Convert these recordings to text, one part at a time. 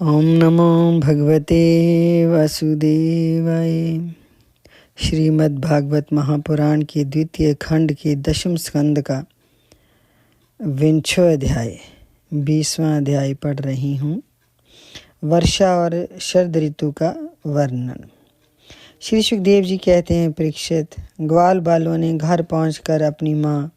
ओम नमो भगवते वासुदेवाय। श्रीमद् भागवत महापुराण के द्वितीय खंड के दशम स्कंद का 20वां अध्याय 20वां अध्याय पढ़ रही हूँ। वर्षा और शरद ऋतु का वर्णन। श्री सुखदेव जी कहते हैं, परीक्षित, ग्वाल बालों ने घर पहुंचकर अपनी माँ,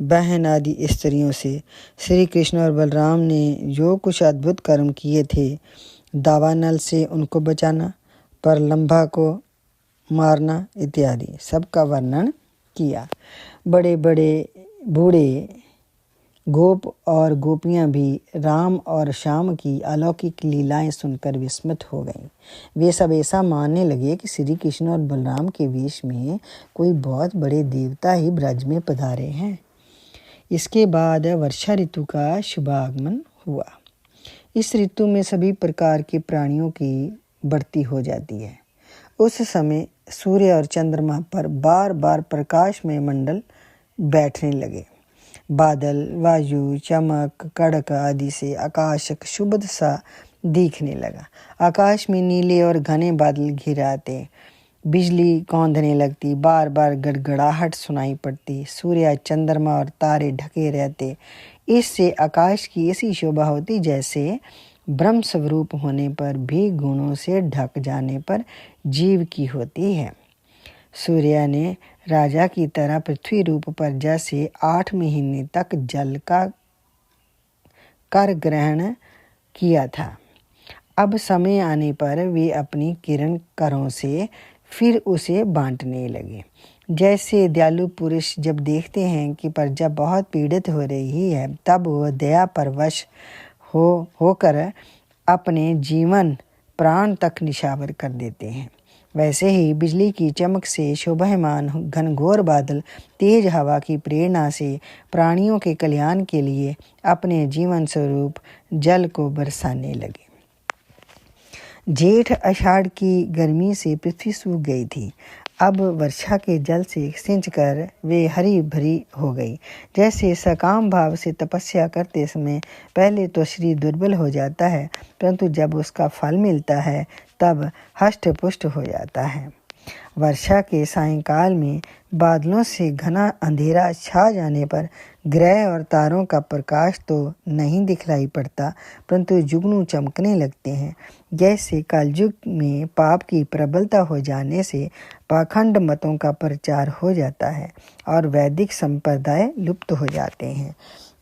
बहन आदि स्त्रियों से श्री कृष्ण और बलराम ने जो कुछ अद्भुत कर्म किए थे, दावानल से उनको बचाना, परलंभा को मारना इत्यादि सबका वर्णन किया। बड़े बड़े बूढ़े गोप और गोपियां भी राम और श्याम की अलौकिक लीलाएं सुनकर विस्मित हो गईं। वे सब ऐसा मानने लगे कि श्री कृष्ण और बलराम के वेश में कोई बहुत बड़े देवता ही ब्रज में पधारे हैं। इसके बाद वर्षा ऋतु का शुभागमन हुआ। इस ऋतु में सभी प्रकार के प्राणियों की बढ़ती हो जाती है। उस समय सूर्य और चंद्रमा पर बार बार प्रकाशमय मंडल बैठने लगे। बादल, वायु, चमक, कड़क आदि से आकाश शुभ्र सा दिखने लगा। आकाश में नीले और घने बादल घिर आते, बिजली कौंधने लगती, बार बार गड़गड़ाहट सुनाई पड़ती, सूर्य, चंद्रमा और तारे ढके रहते। इससे आकाश की ऐसी शोभा होती जैसे ब्रह्म स्वरूप होने पर भी गुणों से ढक जाने पर जीव की होती है। सूर्य ने राजा की तरह पृथ्वी रूप पर जैसे 8 महीने तक जल का कर ग्रहण किया था, अब समय आने पर वे अपनी किरण करों से फिर उसे बांटने लगे। जैसे दयालु पुरुष जब देखते हैं कि प्रजा बहुत पीड़ित हो रही है, तब वह दया परवश होकर अपने जीवन प्राण तक निछावर कर देते हैं, वैसे ही बिजली की चमक से शोभायमान घनघोर बादल तेज हवा की प्रेरणा से प्राणियों के कल्याण के लिए अपने जीवन स्वरूप जल को बरसाने लगे। जेठ आषाढ़ की गर्मी से पृथ्वी सूख गई थी। अब वर्षा के जल से सिंच कर वे हरी भरी हो गई। जैसे सकाम भाव से तपस्या करते समय पहले तो शरीर दुर्बल हो जाता है, परंतु जब उसका फल मिलता है तब हष्ट पुष्ट हो जाता है। वर्षा के सायंकाल में बादलों से घना अंधेरा छा जाने पर ग्रह और तारों का प्रकाश तो नहीं दिखलाई पड़ता, परंतु जुगनू चमकने लगते हैं। जैसे कलयुग में पाप की प्रबलता हो जाने से पाखंड मतों का प्रचार हो जाता है और वैदिक संप्रदाय लुप्त हो जाते हैं।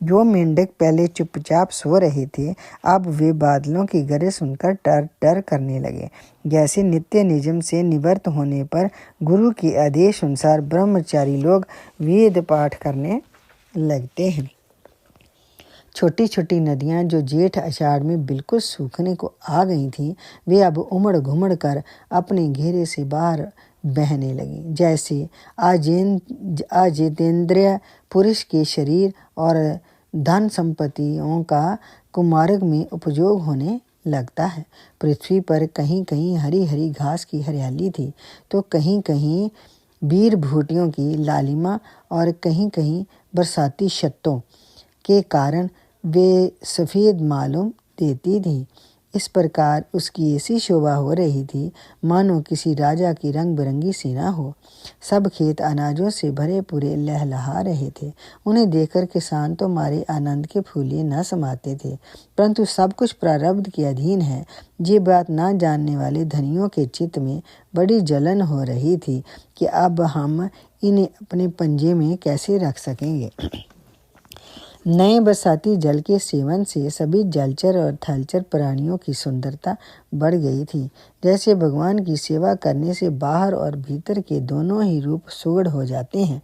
जो मेंढक पहले चुपचाप सो रहे थे, अब वे बादलों की गरज सुनकर टर टर करने लगे। जैसे नित्य नियम से निवृत्त होने पर गुरु के आदेश अनुसार ब्रह्मचारी लोग वेद पाठ करने लगते हैं। छोटी छोटी नदियां जो जेठ आषाढ़ में बिल्कुल सूखने को आ गई थीं, वे अब उमड़ घुमड़ कर अपने घेरे से बाहर बहने लगी। जैसे अजितेंद्रिय पुरुष के शरीर और धन संपत्तियों का कुमार्ग में उपयोग होने लगता है। पृथ्वी पर कहीं कहीं हरी हरी घास की हरियाली थी, तो कहीं कहीं बीर भूटियों की लालिमा और कहीं कहीं बरसाती छत्तों के कारण वे सफ़ेद मालूम देती थी। इस प्रकार उसकी ऐसी शोभा हो रही थी मानो किसी राजा की रंग बिरंगी सेना हो। सब खेत अनाजों से भरे पूरे लहलहा रहे थे। उन्हें देखकर किसान तो मारे आनंद के फूले न समाते थे, परंतु सब कुछ प्रारब्ध के अधीन है। ये बात ना जानने वाले धनियों के चित्त में बड़ी जलन हो रही थी कि अब हम इन्हें अपने पंजे में कैसे रख सकेंगे। नए बरसाती जल के सेवन से सभी जलचर और थलचर प्राणियों की सुंदरता बढ़ गई थी। जैसे भगवान की सेवा करने से बाहर और भीतर के दोनों ही रूप सुगढ़ हो जाते हैं।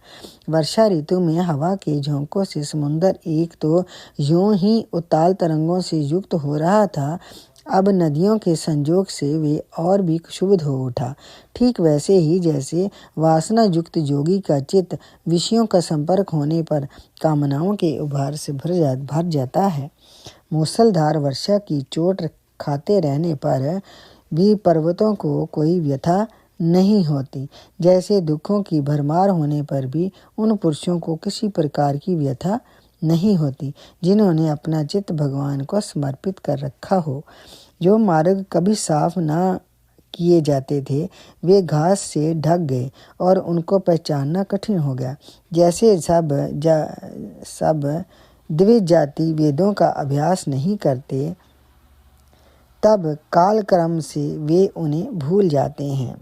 वर्षा ऋतु में हवा के झोंकों से समुद्र एक तो यूं ही उताल तरंगों से युक्त हो रहा था, अब नदियों के संजोग से वे और भी क्षुब्ध हो उठा। ठीक वैसे ही जैसे वासना युक्त जोगी का चित्त विषयों का संपर्क होने पर कामनाओं के उभार से भर जाता है। मूसलधार वर्षा की चोट खाते रहने पर भी पर्वतों को कोई व्यथा नहीं होती। जैसे दुखों की भरमार होने पर भी उन पुरुषों को किसी प्रकार की व्यथा नहीं होती जिन्होंने अपना चित्त भगवान को समर्पित कर रखा हो। जो मार्ग कभी साफ ना किए जाते थे वे घास से ढक गए और उनको पहचानना कठिन हो गया। जैसे सब द्विज जाति वेदों का अभ्यास नहीं करते, तब कालक्रम से वे उन्हें भूल जाते हैं।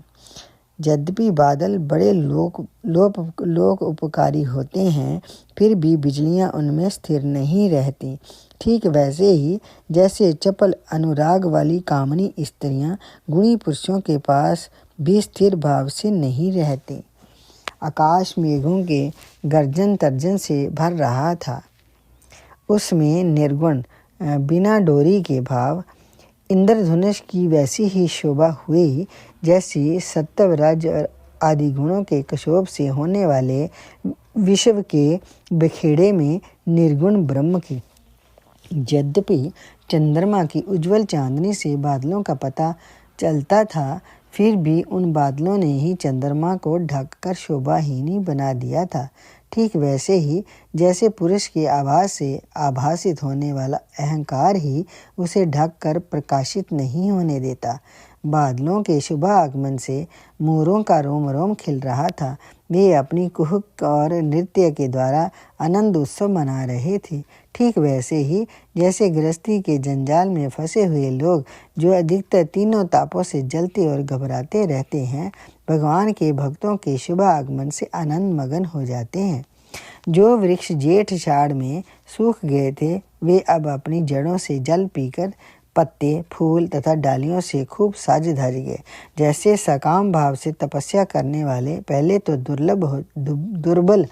यद्यपि बादल बड़े लोक उपकारी होते हैं, फिर भी बिजलियां उनमें स्थिर नहीं रहती। ठीक वैसे ही जैसे चपल अनुराग वाली कामनी स्त्रियां गुणी पुरुषों के पास भी स्थिर भाव से नहीं रहती। आकाश मेघों के गर्जन तर्जन से भर रहा था। उसमें निर्गुण बिना डोरी के भाव इंद्रधनुष की वैसी ही शोभा हुई जैसी सत्व रज आदि गुणों के क्षोभ से होने वाले विश्व के बखेड़े में निर्गुण ब्रह्म की। यद्यपि चंद्रमा की उज्जवल चांदनी से बादलों का पता चलता था, फिर भी उन बादलों ने ही चंद्रमा को ढककर शोभाहीनी बना दिया था। ठीक वैसे ही जैसे पुरुष के आभास से आभासित होने वाला अहंकार ही उसे ढककर प्रकाशित नहीं होने देता। बादलों के शुभ आगमन से मोरों का रोम रोम खिल रहा था। वे अपनी कुहुक और नृत्य के द्वारा आनंद उत्सव मना रहे थे। ठीक वैसे ही जैसे गृहस्थी के जंजाल में फंसे हुए लोग जो अधिकतर तीनों तापों से जलते और घबराते रहते हैं, भगवान के भक्तों के शुभ आगमन से आनंद मगन हो जाते हैं। जो वृक्ष जेठ आषाढ़ में सूख गए थे, वे अब अपनी जड़ों से जल पीकर पत्ते, फूल तथा डालियों से खूब साज धज गए। जैसे सकाम भाव से तपस्या करने वाले पहले तो दुर्बल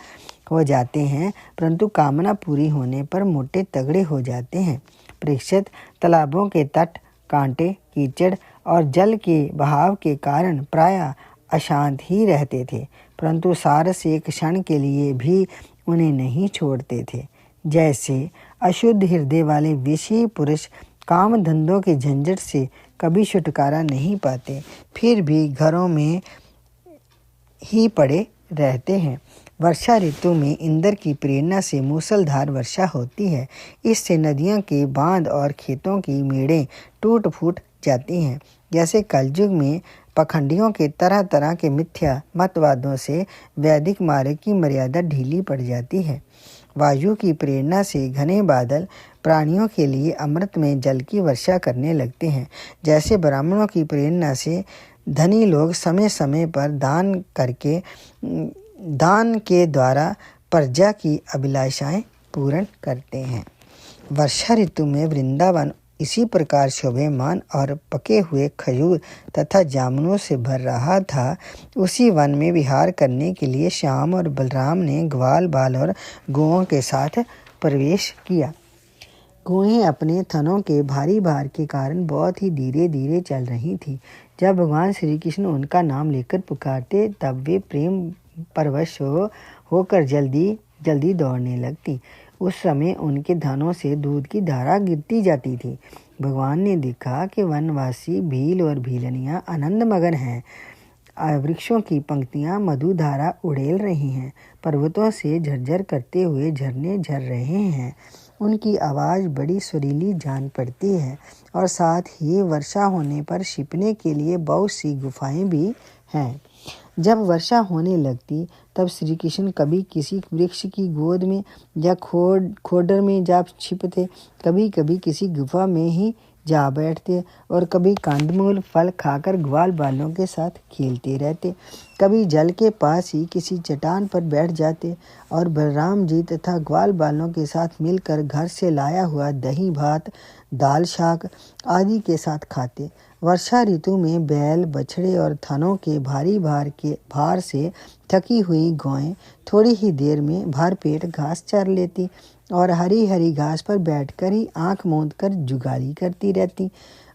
हो जाते हैं, परंतु कामना पूरी होने पर मोटे तगड़े हो जाते हैं। परीक्षित, तालाबों के तट कांटे, कीचड़ और जल के बहाव के कारण प्रायः अशांत ही रहते थे, परंतु सारस एक क्षण के लिए भी उन्हें नहीं छोड़ते थे। जैसे अशुद्ध हृदय वाले विषयी पुरुष काम धंधों के झंझट से कभी छुटकारा नहीं पाते, फिर भी घरों में ही पड़े रहते हैं। वर्षा ऋतु में इंद्र की प्रेरणा से मूसलधार वर्षा होती है। इससे नदियों के बांध और खेतों की मेड़ें टूट फूट जाती हैं। जैसे कलयुग में पखंडियों के तरह तरह के मिथ्या मतवादों से वैदिक मार्ग की मर्यादा ढीली पड़ जाती है। वायु की प्रेरणा से घने बादल प्राणियों के लिए अमृत में जल की वर्षा करने लगते हैं। जैसे ब्राह्मणों की प्रेरणा से धनी लोग समय समय पर दान के द्वारा प्रजा की अभिलाषाएं पूर्ण करते हैं। वर्षा ऋतु में वृंदावन इसी प्रकार शोभेमान और पके हुए खजूर तथा जामुनों से भर रहा था। उसी वन में विहार करने के लिए श्याम और बलराम ने ग्वाल बाल और गौओं के साथ प्रवेश किया। गौएं अपने थनों के भारी भार के कारण बहुत ही धीरे धीरे चल रही थी। जब भगवान श्री कृष्ण उनका नाम लेकर पुकारते, तब वे प्रेम परवश होकर जल्दी जल्दी दौड़ने लगती। उस समय उनके धनों से दूध की धारा गिरती जाती थी। भगवान ने देखा कि वनवासी भील और भीलनियां आनंद मगन हैं। वृक्षों की पंक्तियां मधुधारा उड़ेल रही हैं। पर्वतों से झरझर करते हुए झरने झर रहे हैं। उनकी आवाज़ बड़ी सुरीली जान पड़ती है और साथ ही वर्षा होने पर छिपने के लिए बहुत सी गुफाएं भी हैं। जब वर्षा होने लगती, तब श्री कृष्ण कभी किसी वृक्ष की गोद में या खोडर में जा छिपते, कभी कभी किसी गुफा में ही जा बैठते और कभी कंदमूल फल खाकर ग्वाल बालों के साथ खेलते रहते। कभी जल के पास ही किसी चट्टान पर बैठ जाते और बलराम जी तथा ग्वाल बालों के साथ मिलकर घर से लाया हुआ दही भात, दाल शाक आदि के साथ खाते। वर्षा ऋतु में बैल, बछड़े और थनों के भारी भार से थकी हुई गौएं थोड़ी ही देर में भर पेट घास चर लेती और हरी हरी घास पर बैठकर ही आंख मूंद कर जुगाली करती रहती।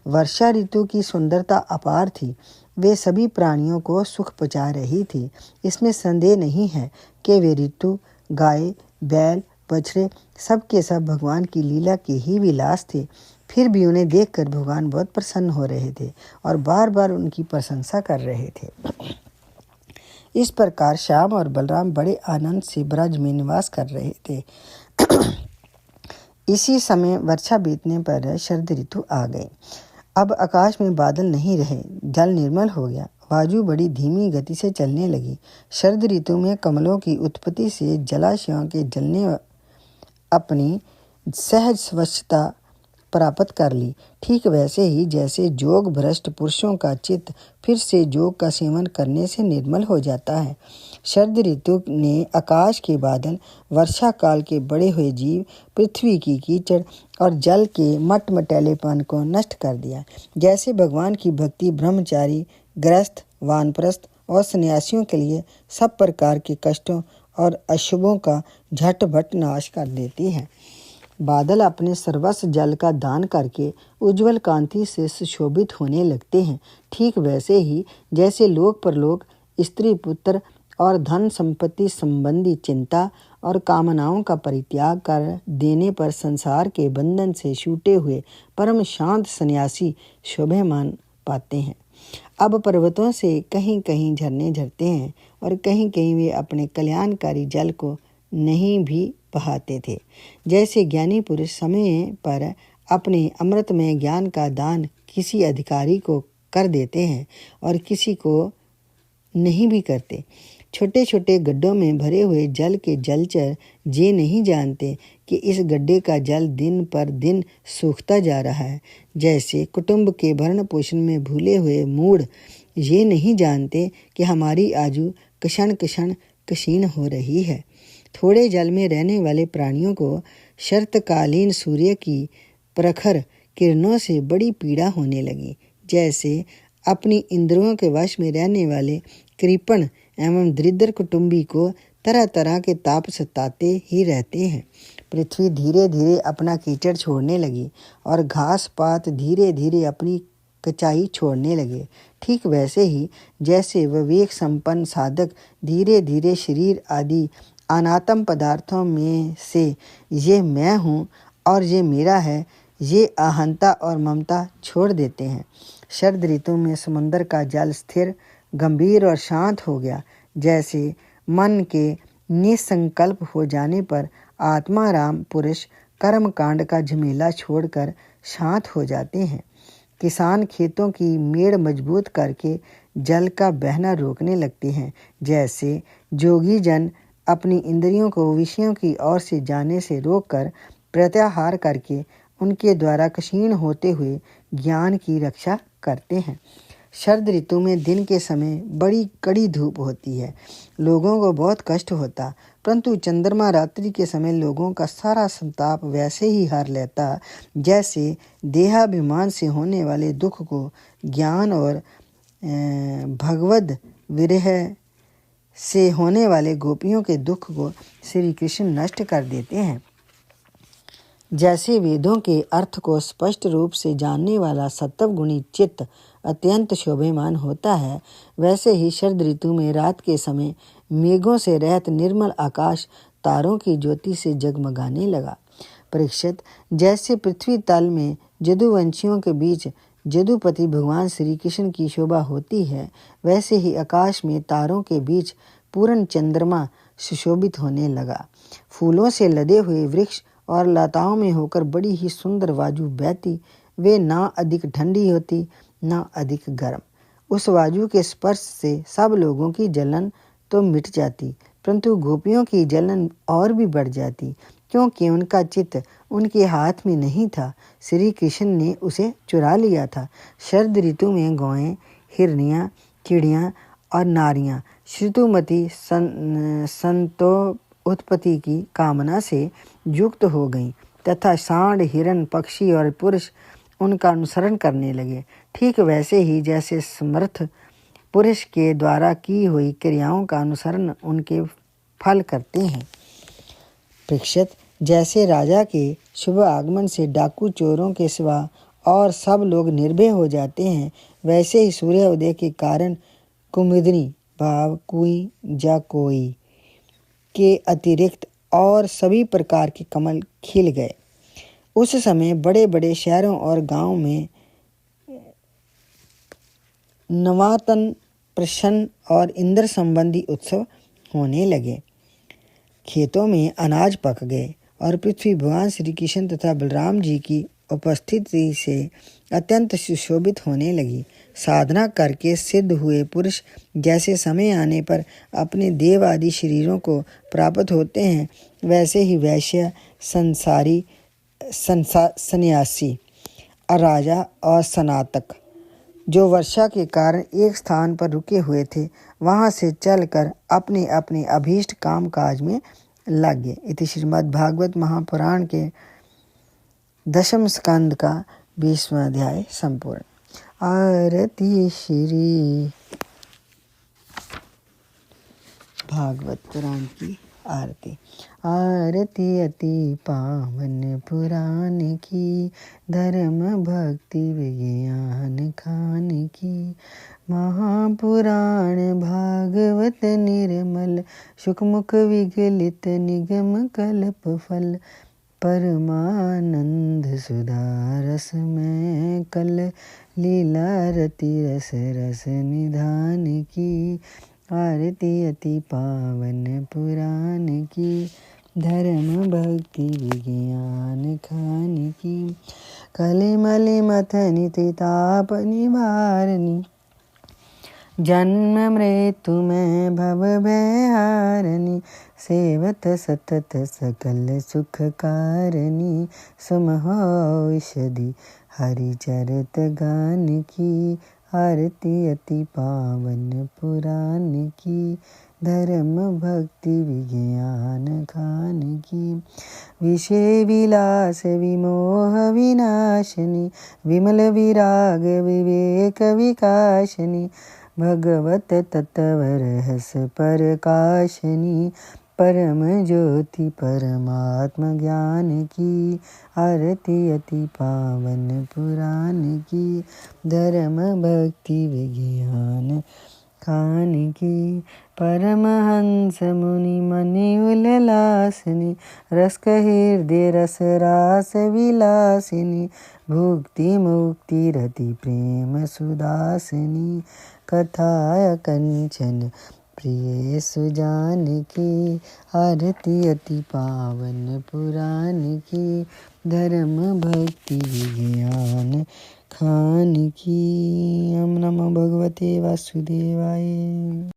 वर्षा ऋतु की सुंदरता अपार थी। वे सभी प्राणियों को सुख पहुंचा रही थी। इसमें संदेह नहीं है कि वे ऋतु, गाय, बैल, बछड़े सब के सब भगवान की लीला के ही विलास थे। फिर भी उन्हें देखकर भगवान बहुत प्रसन्न हो रहे थे और बार बार उनकी प्रशंसा कर रहे थे। इस प्रकार श्याम और बलराम बड़े आनंद से ब्रज में निवास कर रहे थे। इसी समय वर्षा बीतने पर शरद ऋतु आ गई। अब आकाश में बादल नहीं रहे, जल निर्मल हो गया, वायु बड़ी धीमी गति से चलने लगी। शरद ऋतु में कमलों की उत्पत्ति से जलाशयों के जलने अपनी सहज स्वच्छता प्राप्त कर ली। ठीक वैसे ही जैसे जोग भ्रष्ट पुरुषों का चित्त फिर से जोग का सेवन करने से निर्मल हो जाता है, शरद ऋतु ने आकाश के बादल, वर्षा काल के बड़े हुए जीव, पृथ्वी की कीचड़ और जल के मटमटैलेपन को नष्ट कर दिया। जैसे भगवान की भक्ति ब्रह्मचारी, गृहस्थ, वानप्रस्थ और सन्यासियों के लिए सब प्रकार के कष्टों और अशुभों का झटपट नाश कर देती है। बादल अपने सर्वस्व जल का दान करके उज्जवल कांति से सुशोभित होने लगते हैं। ठीक वैसे ही जैसे लोक परलोक, स्त्री पुत्र और धन संपत्ति संबंधी चिंता और कामनाओं का परित्याग कर देने पर संसार के बंधन से छूटे हुए परम शांत सन्यासी शोभायमान पाते हैं। अब पर्वतों से कहीं कहीं झरने झरते हैं और कहीं कहीं वे अपने कल्याणकारी जल को नहीं भी बहाते थे। जैसे ज्ञानी पुरुष समय पर अपने अमृतमय ज्ञान का दान किसी अधिकारी को कर देते हैं और किसी को नहीं भी करते। छोटे छोटे गड्ढों में भरे हुए जल के जलचर ये नहीं जानते कि इस गड्ढे का जल दिन पर दिन सूखता जा रहा है। जैसे कुटुंब के भरण पोषण में भूले हुए मूढ़ ये नहीं जानते कि हमारी आयु क्षण क्षण क्षीण हो रही है। थोड़े जल में रहने वाले प्राणियों को शरतकालीन सूर्य की प्रखर किरणों से बड़ी पीड़ा होने लगी। जैसे अपनी इंद्रियों के वश में रहने वाले कृपण एवं दरिद्र कुटुंबी को तरह तरह के ताप सताते ही रहते हैं। पृथ्वी धीरे धीरे अपना कीचड़ छोड़ने लगी और घास पात धीरे धीरे अपनी कचाई छोड़ने लगे। ठीक वैसे ही जैसे विवेक संपन्न साधक धीरे धीरे शरीर आदि अनात्म पदार्थों में से ये मैं हूँ और ये मेरा है, ये अहंता और ममता छोड़ देते हैं। शरद ऋतु में समुद्र का जल स्थिर, गंभीर और शांत हो गया। जैसे मन के निसंकल्प हो जाने पर आत्माराम पुरुष कर्म कांड का झमेला छोड़कर शांत हो जाते हैं। किसान खेतों की मेड़ मजबूत करके जल का बहना रोकने लगते हैं। जैसे जोगी जन अपनी इंद्रियों को विषयों की ओर से जाने से रोककर प्रत्याहार करके उनके द्वारा क्षीण होते हुए ज्ञान की रक्षा करते हैं। शरद ऋतु में दिन के समय बड़ी कड़ी धूप होती है, लोगों को बहुत कष्ट होता, परंतु चंद्रमा रात्रि के समय लोगों का सारा संताप वैसे ही हर लेता जैसे देहाभिमान से होने वाले दुख को ज्ञान और भगवद विरह से होने वाले गोपियों के दुख को श्री कृष्ण नष्ट कर देते हैं। जैसे वेदों के अर्थ को स्पष्ट रूप से जानने वाला सत्व गुणी चित्त अत्यंत शोभायमान होता है, वैसे ही शरद ऋतु में रात के समय मेघों से रहित निर्मल आकाश तारों की ज्योति से जगमगाने लगा। परीक्षित, जैसे पृथ्वी तल में जदुवंशियों के बीच जदुपति भगवान श्री कृष्ण की शोभा होती है, वैसे ही आकाश में तारों के बीच पूर्ण चंद्रमा सुशोभित होने लगा। फूलों से लदे हुए वृक्ष और लताओं में होकर बड़ी ही सुंदर वायु बहती, वे ना अधिक ठंडी होती ना अधिक गर्म। उस वायु के स्पर्श से सब लोगों की जलन तो मिट जाती, परंतु गोपियों की जलन और भी बढ़ जाती, क्योंकि उनका चित्त उनके हाथ में नहीं था, श्री कृष्ण ने उसे चुरा लिया था। शरद ऋतु में गौएं, हिरनियाँ, चिड़ियाँ और नारियाँ श्रुतुमती संतोत्पत्ति की कामना से युक्त हो गईं तथा सांड, हिरन, पक्षी और पुरुष उनका अनुसरण करने लगे। ठीक वैसे ही जैसे समर्थ पुरुष के द्वारा की हुई क्रियाओं का अनुसरण उनके फल करते हैं। परीक्षित, जैसे राजा के शुभ आगमन से डाकू चोरों के सिवा और सब लोग निर्भय हो जाते हैं, वैसे ही सूर्योदय के कारण कुमुदिनी भाव कुई जा कोई के अतिरिक्त और सभी प्रकार के कमल खिल गए। उस समय बड़े बड़े शहरों और गांवों में नवातन, प्रसन्न और इंद्र संबंधी उत्सव होने लगे। खेतों में अनाज पक गए, और पृथ्वी भगवान श्री कृष्ण तथा बलराम जी की उपस्थिति से अत्यंत सुशोभित होने लगी। साधना करके सिद्ध हुए पुरुष जैसे समय आने पर अपने देव आदि शरीरों को प्राप्त होते हैं, वैसे ही वैश्य, संसारी, सन्यासी, राजा और स्नातक जो वर्षा के कारण एक स्थान पर रुके हुए थे, वहां से चलकर अपने अपने अभीष्ट काम काज में लग गए। इति श्रीमद् भागवत महापुराण के 10वें स्कंद का 20वां अध्याय संपूर्ण। आरती श्री भागवत पुराण की आरती। आरती अति पावन पुराण की, धर्म भक्ति विज्ञान खान की। महापुराण भागवत निर्मल, सुखमुख विगलित निगम कल्प फल। परमानंद सुधा रस में कल, लीला रति रस रस निधान की। आरती अति पावन पुराण की, धर्म भक्ति विज्ञान खान की। कले मले मथनि त्रिताप निवारणी, जन्म मृत्यु में भव भय हारणी। सेवत सतत सकल सुख कारणी, सुमहो औषधि हरि चरित गान की। आरती अति पावन पुराण की, धर्म भक्ति विज्ञान खान की। विषय विलास विमोह विनाशिनी, विमल विराग विवेक विकासिनी। भगवत तत्व रहस प्रकाशिनी, परम ज्योति परमात्म ज्ञान की। आरती अति पावन पुराण की, धर्म भक्ति विज्ञान खान की। परमहंस मुनि मनि उल्लासिनी, रस हृदय रस रास विलासिनी। भुक्ति मुक्ति रति प्रेम सुदासिनी, कथा कंचन प्रिय सुजान की। आरती अति पावन पुराण की, धर्म भक्ति विज्ञान खान की। ओम नमो भगवते वासुदेवाय।